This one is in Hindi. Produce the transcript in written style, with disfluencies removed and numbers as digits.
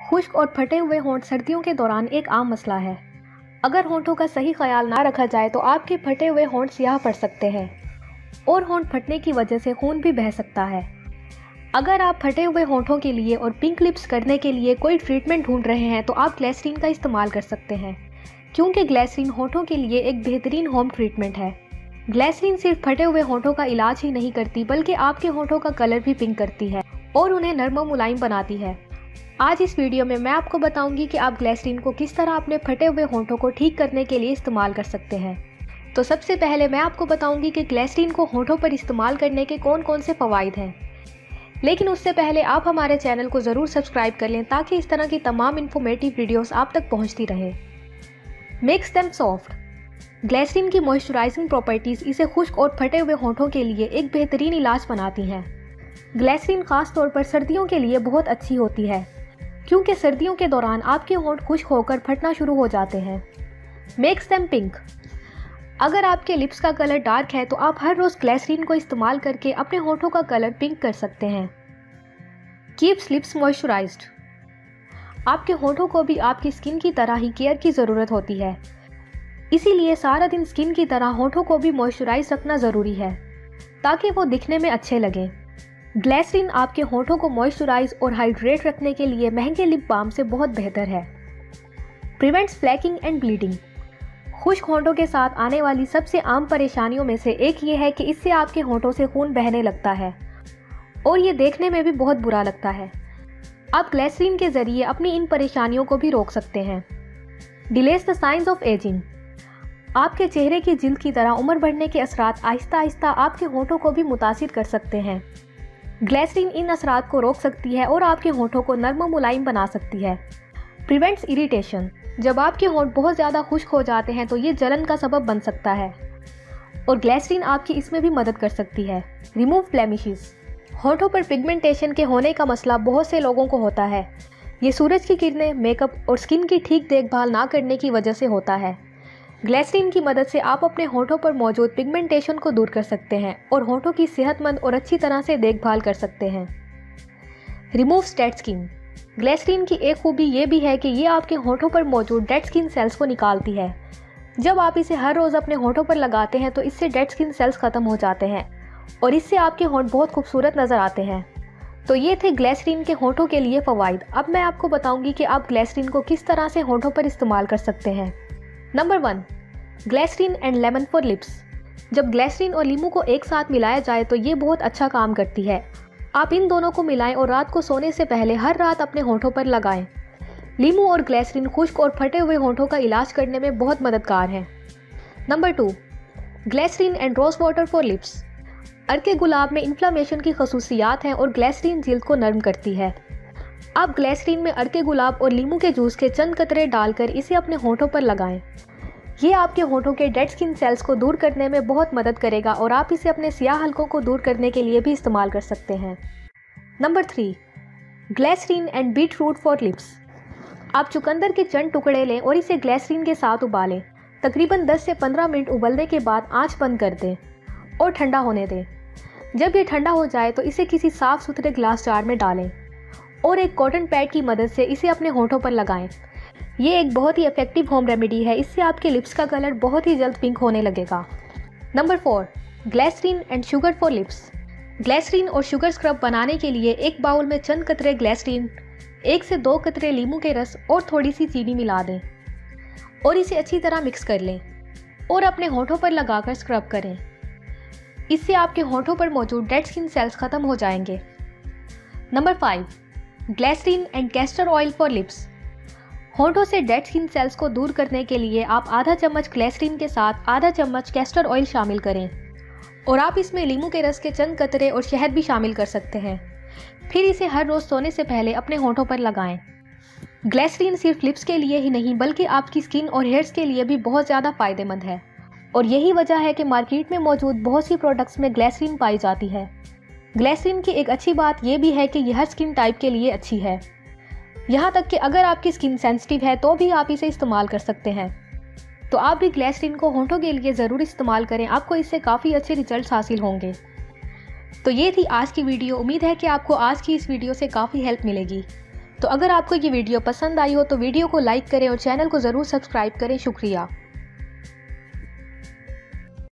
खुश्क और फटे हुए होंठ सर्दियों के दौरान एक आम मसला है। अगर होंठों का सही ख्याल ना रखा जाए तो आपके फटे हुए होंठ स्याह पड़ सकते हैं और होंठ फटने की वजह से खून भी बह सकता है। अगर आप फटे हुए होंठों के लिए और पिंक लिप्स करने के लिए कोई ट्रीटमेंट ढूंढ रहे हैं तो आप ग्लिसरीन का इस्तेमाल कर सकते हैं, क्योंकि ग्लिसरीन होंठों के लिए एक बेहतरीन होम ट्रीटमेंट है। ग्लिसरीन सिर्फ फटे हुए होंठों का इलाज ही नहीं करती बल्कि आपके होंठों का कलर भी पिंक करती है और उन्हें नरम और मुलायम बनाती है। आज इस वीडियो में मैं आपको बताऊंगी कि आप ग्लिसरीन को किस तरह अपने फटे हुए होंठों को ठीक करने के लिए इस्तेमाल कर सकते हैं। तो सबसे पहले मैं आपको बताऊंगी कि ग्लिसरीन को होंठों पर इस्तेमाल करने के कौन कौन से फ़वाइद हैं। लेकिन उससे पहले आप हमारे चैनल को ज़रूर सब्सक्राइब कर लें ताकि इस तरह की तमाम इन्फॉर्मेटिव वीडियोस आप तक पहुंचती रहे। Makes them soft. ग्लिसरीन की मॉइस्चराइजिंग प्रॉपर्टीज़ इसे खुश्क और फटे हुए होंठों के लिए एक बेहतरीन इलाज बनाती हैं। ग्लिसरीन खास तौर पर सर्दियों के लिए बहुत अच्छी होती है, क्योंकि सर्दियों के दौरान आपके होंठ खुश्क होकर फटना शुरू हो जाते हैं। Makes them pink. अगर आपके लिप्स का कलर डार्क है तो आप हर रोज़ ग्लिसरीन को इस्तेमाल करके अपने होंठों का कलर पिंक कर सकते हैं। Keeps lips moisturised. आपके होंठों को भी आपकी स्किन की तरह ही केयर की ज़रूरत होती है, इसीलिए सारा दिन स्किन की तरह होंठों को भी मॉइस्चराइज रखना ज़रूरी है ताकि वो दिखने में अच्छे लगें। ग्लिसरीन आपके होंठों को मॉइस्चराइज और हाइड्रेट रखने के लिए महंगे लिप बाम से बहुत बेहतर है। Prevents फ्लैकिंग and bleeding. खुश्क होंठों के साथ आने वाली सबसे आम परेशानियों में से एक ये है कि इससे आपके होंठों से खून बहने लगता है और ये देखने में भी बहुत बुरा लगता है। आप ग्लिसरीन के ज़रिए अपनी इन परेशानियों को भी रोक सकते हैं। Delays the science of ageing. आपके चेहरे की जिल्द की तरह उम्र बढ़ने के असरात आहिस्ता आहिस्ता आपके होंठों को भी मुतासिर कर सकते हैं। ग्लिसरीन इन असरात को रोक सकती है और आपके होंठों को नरम और मुलायम बना सकती है। Prevents irritation. जब आपके होंठ बहुत ज़्यादा खुश्क हो जाते हैं तो ये जलन का सबब बन सकता है और ग्लिसरीन आपकी इसमें भी मदद कर सकती है। Remove blemishes. होंठों पर पिगमेंटेशन के होने का मसला बहुत से लोगों को होता है। ये सूरज की किरणें, मेकअप और स्किन की ठीक देखभाल ना करने की वजह से होता है। ग्लिसरीन की मदद से आप अपने होंठों पर मौजूद पिगमेंटेशन को दूर कर सकते हैं और होंठों की सेहतमंद और अच्छी तरह से देखभाल कर सकते हैं। Remove dead skin. ग्लिसरीन की एक खूबी ये भी है कि ये आपके होंठों पर मौजूद डेड स्किन सेल्स को निकालती है। जब आप इसे हर रोज़ अपने होंठों पर लगाते हैं तो इससे डेड स्किन सेल्स ख़त्म हो जाते हैं और इससे आपके होंठ बहुत खूबसूरत नज़र आते हैं। तो ये थे ग्लिसरीन के होंठों के लिए फ़वाइद। अब मैं आपको बताऊंगी कि आप ग्लिसरीन को किस तरह से होंठों पर इस्तेमाल कर सकते हैं। Number 1, glycerine and lemon for lips. जब ग्लिसरीन और लीमू को एक साथ मिलाया जाए तो ये बहुत अच्छा काम करती है। आप इन दोनों को मिलाएं और रात को सोने से पहले हर रात अपने होंठों पर लगाएं। लीमू और ग्लिसरीन खुश्क और फटे हुए होंठों का इलाज करने में बहुत मददगार हैं। Number 2, glycerine and rose water for lips. अर्के गुलाब में इन्फ्लामेशन की खसूसियात हैं और ग्लिसरीन जिल्द को नरम करती है। आप ग्लिसरीन में अर्के गुलाब और लीमू के जूस के चंद कतरे डालकर इसे अपने होंठों पर लगाएं। ये आपके होंठों के डेड स्किन सेल्स को दूर करने में बहुत मदद करेगा और आप इसे अपने स्याह हलकों को दूर करने के लिए भी इस्तेमाल कर सकते हैं। Number 3, glycerine and beetroot for lips. आप चुकंदर के चंद टुकड़े लें और इसे ग्लिसरीन के साथ उबालें। तकरीबन 10 से 15 मिनट उबलने के बाद आंच बंद कर दें और ठंडा होने दें। जब ये ठंडा हो जाए तो इसे किसी साफ़ सुथरे ग्लास जार में डालें और एक कॉटन पैड की मदद से इसे अपने होंठों पर लगाएं। ये एक बहुत ही इफेक्टिव होम रेमेडी है, इससे आपके लिप्स का कलर बहुत ही जल्द पिंक होने लगेगा। Number 4, glycerine and sugar for lips. Glycerine और शुगर स्क्रब बनाने के लिए एक बाउल में चंद कतरे ग्लिसरीन, 1 से 2 कतरे लीमू के रस और थोड़ी सी चीनी मिला दें और इसे अच्छी तरह मिक्स कर लें और अपने होंठों पर लगाकर स्क्रब करें। इससे आपके होंठों पर मौजूद डेड स्किन सेल्स खत्म हो जाएंगे। Number 5, glycerine and castor oil for lips. होंठों से डेड स्किन सेल्स को दूर करने के लिए आप आधा चम्मच ग्लिसरीन के साथ आधा चम्मच कैस्टर ऑयल शामिल करें और आप इसमें लीमू के रस के चंद कतरे और शहद भी शामिल कर सकते हैं। फिर इसे हर रोज़ सोने से पहले अपने होंठों पर लगाएं। ग्लिसरीन सिर्फ लिप्स के लिए ही नहीं बल्कि आपकी स्किन और हेयर्स के लिए भी बहुत ज़्यादा फ़ायदेमंद है और यही वजह है कि मार्केट में मौजूद बहुत सी प्रोडक्ट्स में ग्लिसरीन पाई जाती है। ग्लिसरीन की एक अच्छी बात यह भी है कि यह हर स्किन टाइप के लिए अच्छी है, यहाँ तक कि अगर आपकी स्किन सेंसिटिव है तो भी आप इसे इस्तेमाल कर सकते हैं। तो आप भी ग्लिसरीन को होंठों के लिए ज़रूर इस्तेमाल करें, आपको इससे काफ़ी अच्छे रिजल्ट्स हासिल होंगे। तो ये थी आज की वीडियो। उम्मीद है कि आपको आज की इस वीडियो से काफ़ी हेल्प मिलेगी। तो अगर आपको ये वीडियो पसंद आई हो तो वीडियो को लाइक करें और चैनल को ज़रूर सब्सक्राइब करें। शुक्रिया।